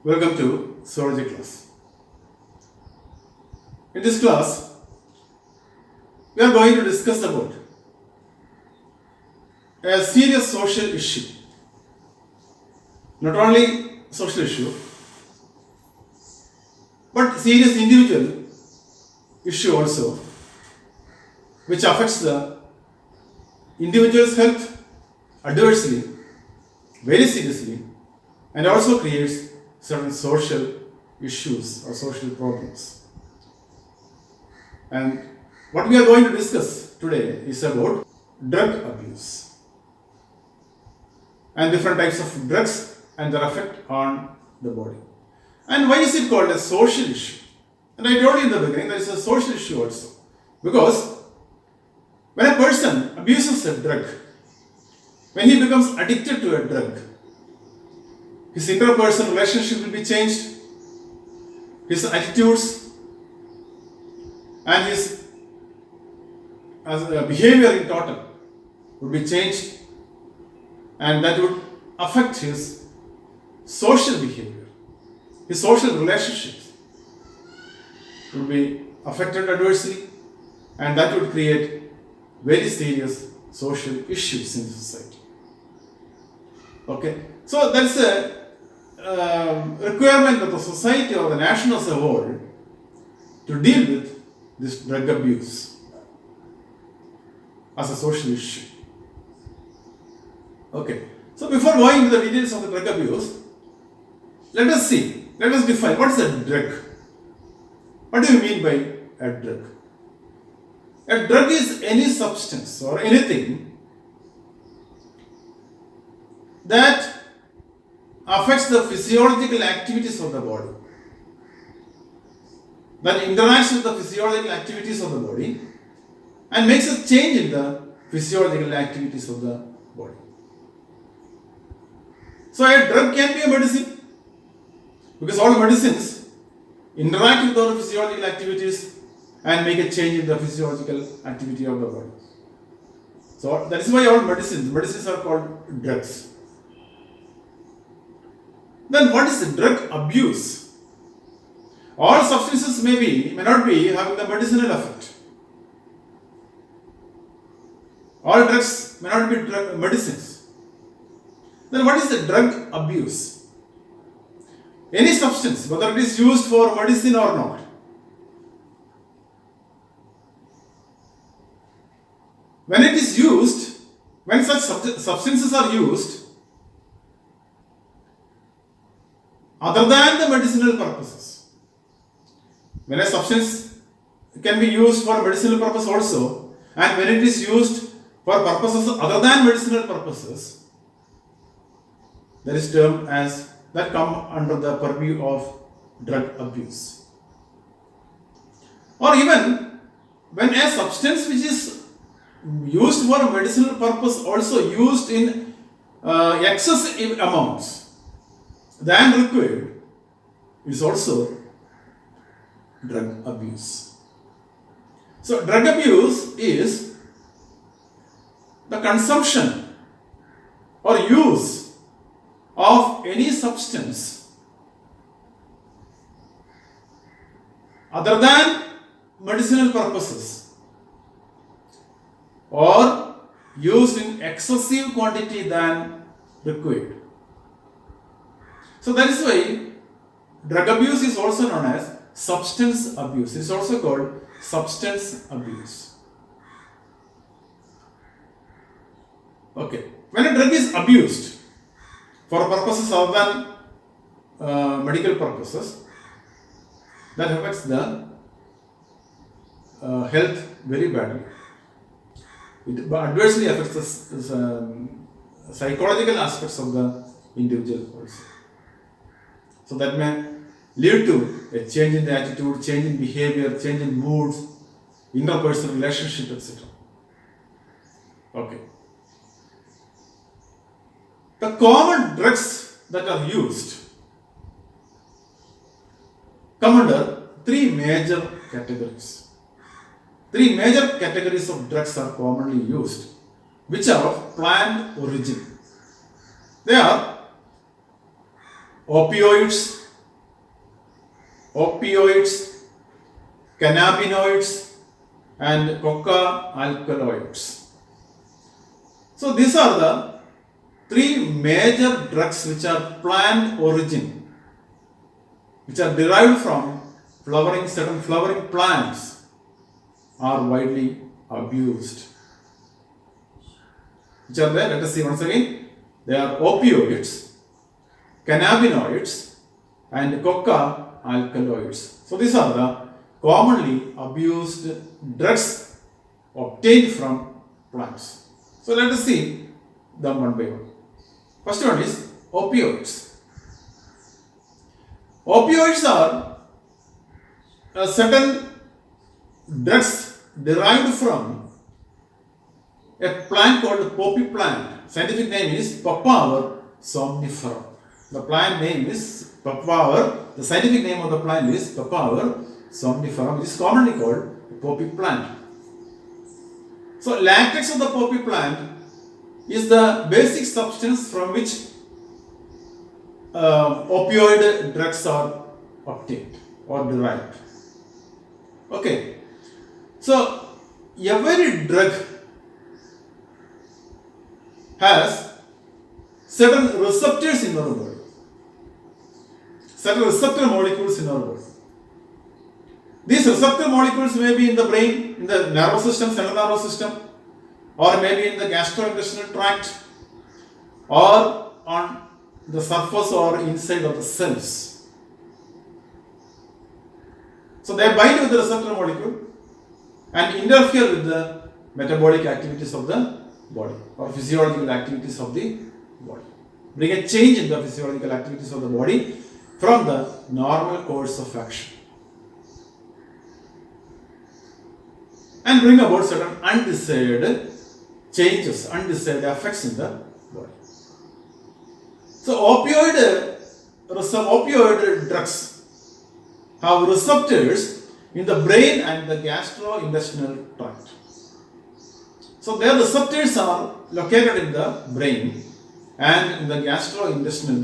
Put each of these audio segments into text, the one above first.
Welcome to Zoology class. In this class, we are going to discuss about a serious social issue. Not only social issue, but serious individual issue also, which affects the individual's health adversely, very seriously, and also creates certain social issues or social problems. And what we are going to discuss today is about drug abuse and different types of drugs and their effect on the body. And why is it called a social issue? And I told you in the beginning there is a social issue also. Because when a person abuses a drug, when he becomes addicted to a drug, his interpersonal relationship will be changed, his attitudes and his behavior in total would be changed, and that would affect his social behavior, his social relationships would be affected adversely, and that would create very serious social issues in society. Okay, so that's a requirement of the society or the nation as a whole to deal with this drug abuse as a social issue. Okay, so before going into the details of the drug abuse, let us define what is a drug. What do you mean by a drug? A drug is any substance or anything that affects the physiological activities of the body, that interacts with the physiological activities of the body and makes a change in the physiological activities of the body. So a drug can be a medicine, because all medicines interact with our physiological activities and make a change in the physiological activity of the body. So that is why all medicines are called drugs. Then what is drug abuse? All substances may not be having the medicinal effect. All drugs may not be medicines. Then what is the drug abuse? Any substance, whether it is used for medicine or not, when it is used, when such substances are used other than the medicinal purposes, when a substance can be used for medicinal purpose also, and when it is used for purposes other than medicinal purposes, that is termed as, that come under the purview of drug abuse. Or even when a substance which is used for medicinal purpose also used in excessive amounts than required, is also drug abuse. So drug abuse is the consumption or use of any substance other than medicinal purposes or used in excessive quantity than required. So that is why drug abuse is also known as substance abuse. It is also called substance abuse. Okay. When a drug is abused for purposes other than medical purposes, that affects the health very badly. It adversely affects the psychological aspects of the individual also. So that may lead to a change in the attitude, change in behavior, change in moods, interpersonal relationship, etc. Okay. The common drugs that are used come under three major categories. Three major categories of drugs are commonly used, which are of plant origin. They are opioids, opioids, cannabinoids, and coca alkaloids. So these are the three major drugs which are plant origin, which are derived from certain flowering plants, are widely abused. Which are there? Let us see once again. They are opioids, cannabinoids, and coca alkaloids. So these are the commonly abused drugs obtained from plants. So let us see them one by one. First one is opioids. Opioids are certain drugs derived from a plant called poppy plant. Scientific name is Papaver somniferum. The plant name is Papaver. The scientific name of the plant is Papaver somniferum. It is commonly called poppy plant. So latex of the poppy plant is the basic substance from which opioid drugs are obtained or derived. Okay. So every drug has certain receptors in our body, certain receptor molecules in our body. These receptor molecules may be in the brain, in the nervous system, central nervous system, or maybe in the gastrointestinal tract, or on the surface or inside of the cells. So they bind with the receptor molecule and interfere with the metabolic activities of the body or physiological activities of the body. Bring a change in the physiological activities of the body from the normal course of action. And bring about certain undesired changes, undesired effects in the body. So opioid drugs have receptors in the brain and the gastrointestinal tract. So their receptors are located in the brain and in the gastrointestinal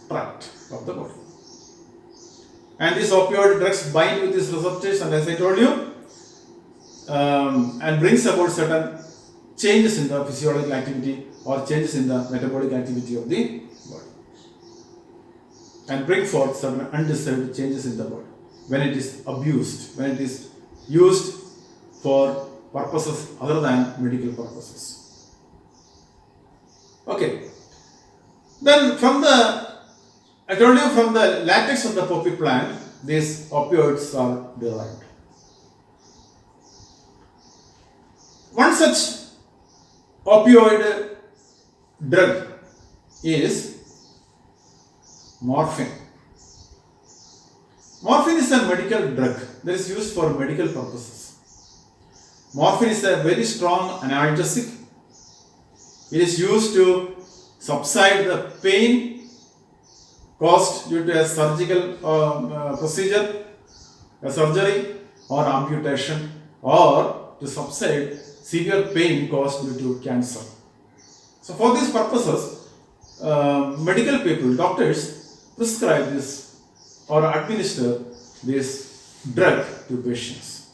tract of the body. And these opioid drugs bind with these receptors, and as I told you, and brings about certain changes in the physiological activity or changes in the metabolic activity of the body, and bring forth certain undesired changes in the body when it is abused, when it is used for purposes other than medical purposes. Okay. Then from the latex of the poppy plant, these opioids are derived. One such opioid drug is morphine. Morphine is a medical drug that is used for medical purposes. Morphine is a very strong analgesic. It is used to subside the pain caused due to a surgical procedure, a surgery or amputation, or to subside severe pain caused due to cancer. So for these purposes, medical people, doctors prescribe this or administer this drug to patients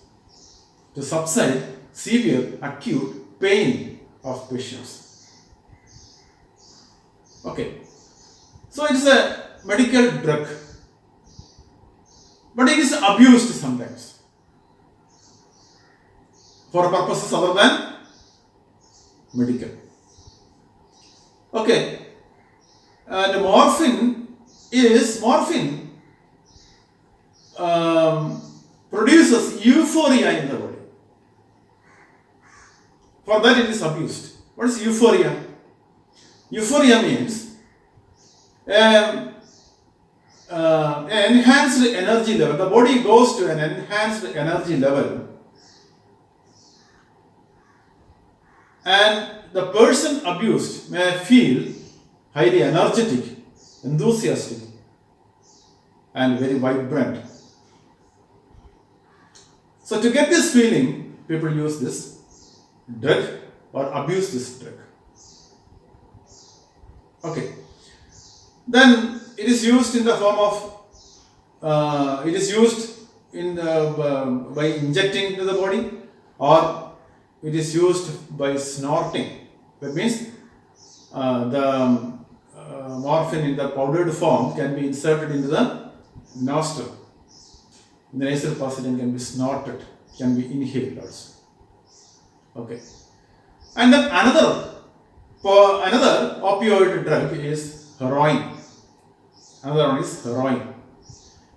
to subside severe acute pain of patients. Okay. So it is a medical drug, but it is abused sometimes for purposes other than medical. Okay. And morphine produces euphoria in the body. For that it is abused. What is euphoria? Euphoria means enhanced energy level. The body goes to an enhanced energy level, and the person abused may feel highly energetic, enthusiastic, and very vibrant. So to get this feeling, people use this drug or abuse this drug. Okay. Then it is used in the form of it is used in by injecting into the body, or it is used by snorting. That means the morphine in the powdered form can be inserted into the nostril. The nasal passage and can be snorted, can be inhaled also. Okay. And then another opioid drug is heroin. Another one is heroin.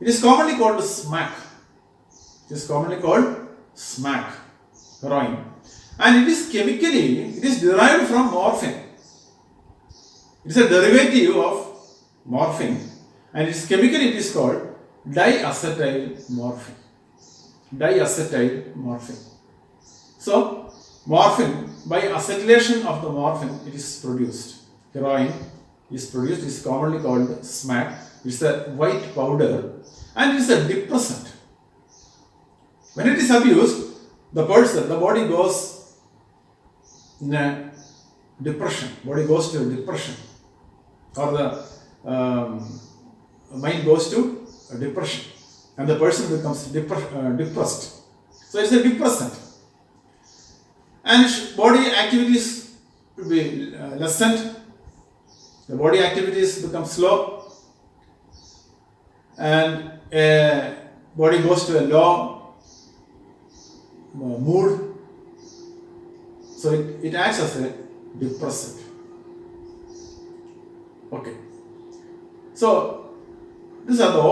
It is commonly called smack. It is commonly called smack, heroin. And it is derived from morphine. It is a derivative of morphine, and it is called diacetyl morphine. Diacetyl morphine. So, morphine, by acetylation of the morphine, it is produced. Heroin is produced, it is commonly called smack. It is a white powder, and it is a depressant. When it is abused, the body goes in a depression. Body goes to depression, or the mind goes to a depression, and the person becomes depressed. So it's a depressant, and body activities will be lessened. The body activities become slow, and body goes to a low mood. So it acts as a depressant. Okay. So these are the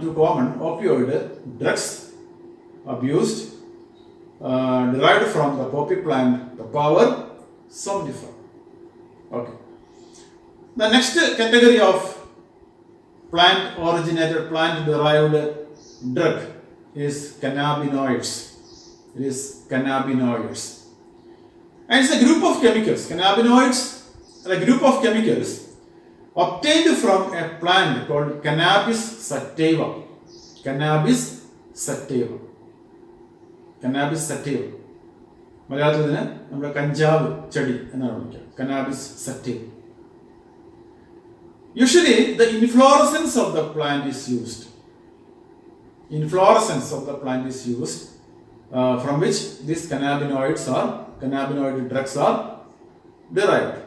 two common opioid drugs abused, derived from the poppy plant, the power somnifer. Okay. The next category of plant-derived drug is cannabinoids. It is cannabinoids. And it's a group of chemicals. Cannabinoids are a group of chemicals obtained from a plant called cannabis sativa. Cannabis sativa. Cannabis sativa. മലയാളത്തിൽ ഇതിന് നമ്മുടെ കഞ്ചാവ് ചെടി എന്നാണ് വിളിക്കുക. Cannabis sativa. Usually, the inflorescence of the plant is used. Inflorescence of the plant is used, from which these cannabinoid drugs are derived.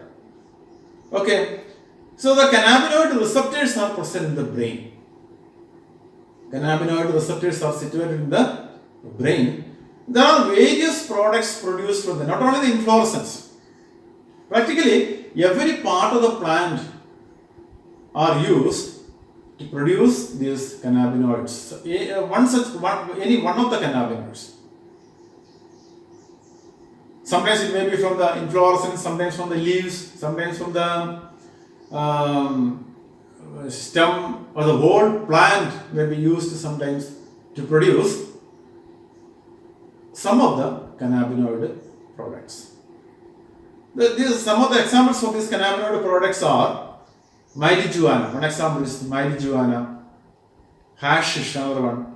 Okay, so the cannabinoid receptors are present in the brain. Cannabinoid receptors are situated in the brain. There are various products produced from them, not only the inflorescence. Practically, every part of the plant are used to produce these cannabinoids. So, any one of the cannabinoids. Sometimes it may be from the inflorescence, sometimes from the leaves, sometimes from the stem, or the whole plant may be used sometimes to produce some of the cannabinoid products. Some of the examples of these cannabinoid products are marijuana. One example is marijuana, hashish, another one,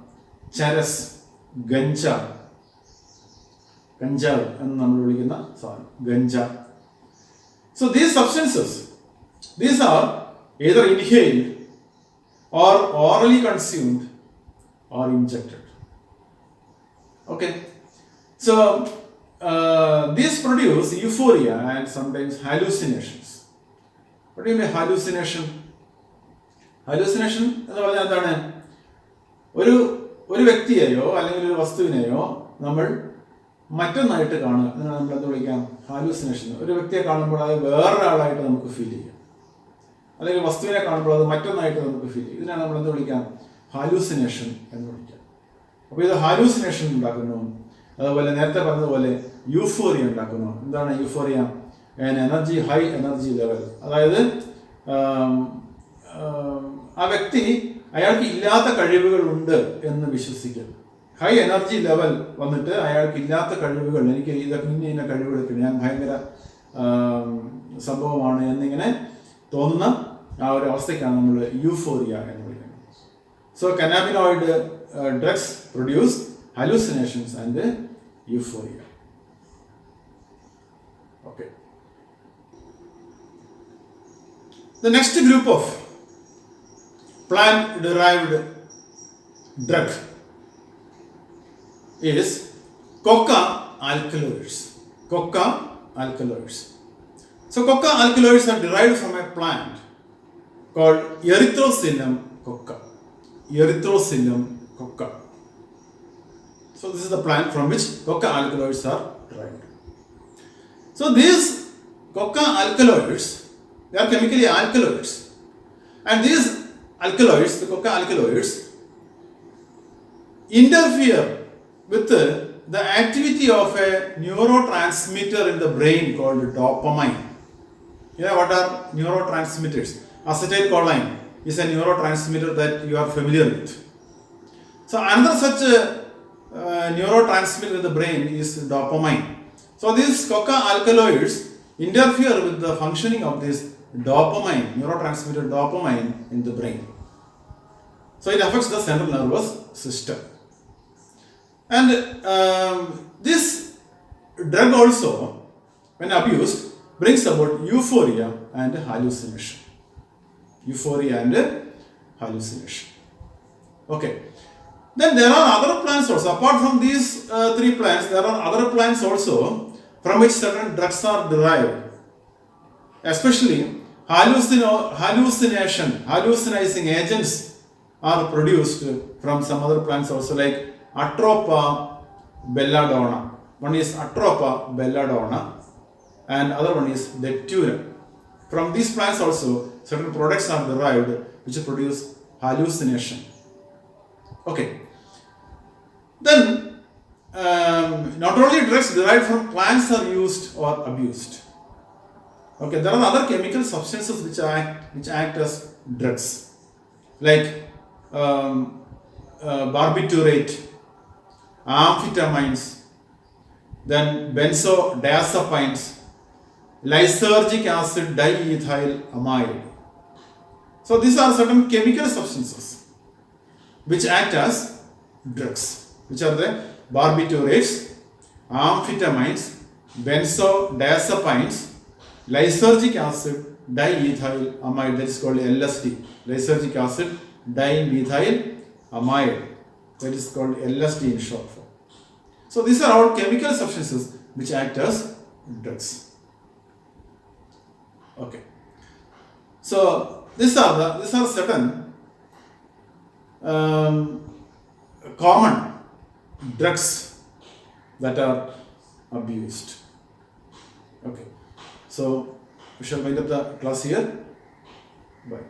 charas, ganja. Ganja, ganja. So these substances, these are either inhaled or orally consumed or injected. Okay. So these produce euphoria and sometimes hallucinations. What do you mean hallucination? Hallucination എന്ന് പറഞ്ഞാൽ എന്താണ്? ഒരു വ്യക്തിയെയോ അല്ലെങ്കിൽ ഒരു വസ്തുവിനെയോ നമ്മൾ മറ്റൊന്നായിട്ട് കാണുക. അതിനാണ് നമ്മൾ എന്ത് വിളിക്കാം? ഹാലൂസിനേഷൻ. ഒരു വ്യക്തിയെ കാണുമ്പോൾ അത് വേറൊരാളായിട്ട് നമുക്ക് ഫീൽ ചെയ്യാം, അല്ലെങ്കിൽ വസ്തുവിനെ കാണുമ്പോൾ അത് മറ്റൊന്നായിട്ട് നമുക്ക് ഫീൽ ചെയ്യും. ഇതിനാണ് നമ്മൾ എന്ത് വിളിക്കാം? ഹാലൂസിനേഷൻ എന്ന് വിളിക്കാം. അപ്പോൾ ഇത് ഹാലൂസിനേഷൻ ഉണ്ടാക്കുന്നു. അതുപോലെ നേരത്തെ പറഞ്ഞതുപോലെ യൂഫോറിയ ഉണ്ടാക്കുന്നു. എന്താണ് euphoria? Energy, high energy level. അതായത് ആ വ്യക്തി അയാൾക്ക് ഇല്ലാത്ത കഴിവുകൾ ഉണ്ട് എന്ന് വിശ്വസിക്കും. ഹൈ എനർജി ലെവൽ വന്നിട്ട് അയാൾക്ക് ഇല്ലാത്ത കഴിവുകൾ, എനിക്ക് ഇതൊക്കെ ഇന്ന കഴിവുകളൊക്കെ, ഞാൻ ഭയങ്കര സംഭവമാണ് എന്നിങ്ങനെ തോന്നുന്ന ആ ഒരു അവസ്ഥയ്ക്കാണ് നമ്മൾ യൂഫോറിയ എന്ന് വിളിക്കുന്നത്. So cannabinoid drugs produce hallucinations and euphoria. Okay. The next group of plant derived drug is coca alkaloids. Coca alkaloids. So coca alkaloids are derived from a plant called Erythrocilum coca. Erythrocilum coca. So this is the plant from which coca alkaloids are derived. So these coca alkaloids, they are chemically alkaloids, and these alkaloids, the coca alkaloids, interfere with the activity of a neurotransmitter in the brain called dopamine. You know what are neurotransmitters? Acetylcholine is a neurotransmitter that you are familiar with. So another such neurotransmitter in the brain is dopamine. So these coca alkaloids interfere with the functioning of this dopamine, neurotransmitter dopamine in the brain. So it affects the central nervous system. And this drug also, when abused, brings about euphoria and hallucination. Euphoria and hallucination. Okay. Then there are other plants also. Apart from these three plants, there are other plants also from which certain drugs are derived. Especially hallucinizing agents are produced from some other plants also, like Atropa belladonna. One is Atropa belladonna and other one is Datura. From these plants also certain products are derived which produce hallucination. Okay. Then not only drugs derived from plants are used or abused. Okay, there are other chemical substances which act as drugs, like barbiturate, amphetamines, then benzodiazepines, lysergic acid diethylamide. So these are certain chemical substances which act as drugs, which are the barbiturates, amphetamines, benzodiazepines, lysergic acid diethylamide, that is called LSD. Lysergic acid dimethylamide, that is called LSD in short form. So these are all chemical substances which act as drugs. Okay. So these are certain common drugs that are abused. Okay. So we shall wind up the class here. Bye.